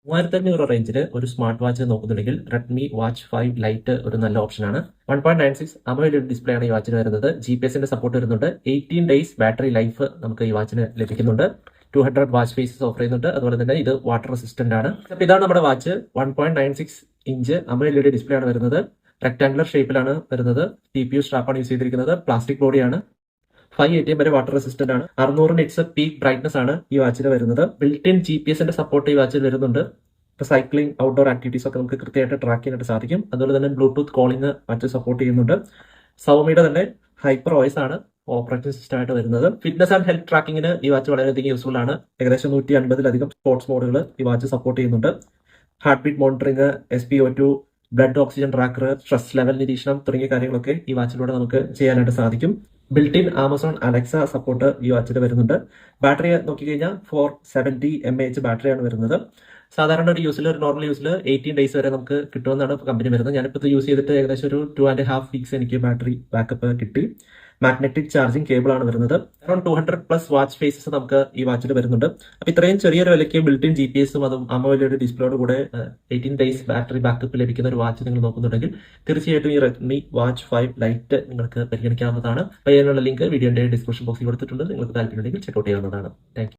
3500 റേഞ്ചിൽ ഒരു smart watch നോക്കുന്നുണ്ടെങ്കിൽ റെഡ്മി വാച്ച് 5 ലൈറ്റ് ഒരു നല്ല ഓപ്ഷനാണ്. 1.96 AMOLED ഡിസ്പ്ലേ ആണ് ഈ വാച്ചിന് വരുന്നത്. GPS സപ്പോർട്ട് വരുന്നുണ്ട്. 18 ഡേയ്സ് ബാറ്ററി ലൈഫ് നമുക്ക് ഈ വാച്ചിന് ലഭിക്കുന്നുണ്ട്. 200 വാച്ച് ഫേസസ് ഓഫർ ചെയ്യുന്നുണ്ട്. അതുപോലെ തന്നെ ഇത് വാട്ടർ റെസിസ്റ്റന്റ് ആണ്. അപ്പോൾ ഇതാണ് നമ്മുടെ വാച്ച്. 1.96 ഇഞ്ച് AMOLED ഡിസ്പ്ലേ ആണ് വരുന്നത്. റെക്ടാംഗുലർ ഷേപ്പിലാണ് വരുന്നത്. TPU സ്ട്രാപ്പാണ് യൂസ് ചെയ്തിരിക്കുന്നത്. പ്ലാസ്റ്റിക് ബോഡിയാണ്. 580 വരെ വാട്ടർ റെസിസ്റ്റന്റ് ആണ്. 600 നിറ്റ്സ് പീക്ക് ബ്രൈറ്റ്നസ് ആണ് ഈ വാച്ചിൽ വരുന്നത്. ബിൽറ്റ് ഇൻ GPS സപ്പോർട്ട് ഈ വാച്ചിൽ വരുന്നുണ്ട്. ഇപ്പൊ സൈക്ലിംഗ്, ഔട്ട്ഡോർ ആക്ടിവിറ്റീസ് ഒക്കെ നമുക്ക് കൃത്യമായിട്ട് ട്രാക്ക് ചെയ്യാനായിട്ട് സാധിക്കും. അതുപോലെ തന്നെ ബ്ലൂടൂത്ത് കോളിംഗ് വാച്ച് സപ്പോർട്ട് ചെയ്യുന്നുണ്ട്. സൗമിയുടെ തന്നെ ഹൈപ്പർ വോയിസ് ആണ് ഓപ്പറേറ്റിംഗ് സിസ്റ്റം ആയിട്ട് വരുന്നത്. ഫിറ്റ്നസ് ആൻഡ് ഹെൽത്ത് ട്രാക്കിങ്ങിന് ഈ വാച്ച് വളരെയധികം യൂസ്ഫുൾ ആണ്. ഏകദേശം 150-ലധികം സ്പോർട്സ് മോഡുകൾ ഈ വാച്ച് സപ്പോർട്ട് ചെയ്യുന്നുണ്ട്. Heart beat monitoring, SpO2, blood oxygen tracker, stress level നിരീക്ഷണം തുടങ്ങിയ കാര്യങ്ങളൊക്കെ ഈ വാച്ചിലൂടെ നമുക്ക് ചെയ്യാനായിട്ട് സാധിക്കും. Built in Amazon Alexa support ഈ വാച്ചിൽ വരുന്നുണ്ട്. ബാറ്ററി നോക്കിക്കഴിഞ്ഞാൽ 470 mAh ബാറ്ററിയാണ് വരുന്നത്. സാധാരണ ഒരു യൂസിൽ, ഒരു നോർമൽ യൂസിൽ 18 ഡേയ്സ് വരെ നമുക്ക് കിട്ടുമെന്നാണ് കമ്പനി വരുന്നത്. ഞാനിപ്പോൾ ഇത് യൂസ് ചെയ്തിട്ട് ഏകദേശം ഒരു 2.5 വീക്സ് എനിക്ക് ബാറ്ററി ബാക്കപ്പ് കിട്ടി. മാഗ്നറ്റിക് ചാർജിങ് കേബിൾ ആണ് വരുന്നത്. അറൌണ്ട് 200+ വാച്ച് ഫേസസ് നമുക്ക് ഈ വാച്ചിൽ വരുന്നുണ്ട്. അപ്പൊ ഇത്രയും ചെറിയൊരു വിലയ്ക്ക് ബിൽറ്റ് ഇൻ GPS അതും AMOLED ഡിസ്പ്ലേയോട് കൂടെ 18 ഡേയ്സ് ബാറ്ററി ബാക്കപ്പ് ലഭിക്കുന്ന ഒരു വാച്ച് നിങ്ങൾ നോക്കുന്നുണ്ടെങ്കിൽ തീർച്ചയായിട്ടും ഈ റെഡ്മി വാച്ച് 5 ലൈറ്റ് നിങ്ങൾക്ക് പരിഗണിക്കാവുന്നതാണ്. അപ്പോൾ അതിനുള്ള ലിങ്ക് വീഡിയോയുടെ ഡിസ്ക്രിപ്ഷൻ ബോക്സിൽ കൊടുത്തിട്ടുണ്ട്. നിങ്ങൾക്ക് താല്പര്യമുണ്ടെങ്കിൽ ചെക്കൗട്ട് ചെയ്യാവുന്നതാണ്. താങ്ക്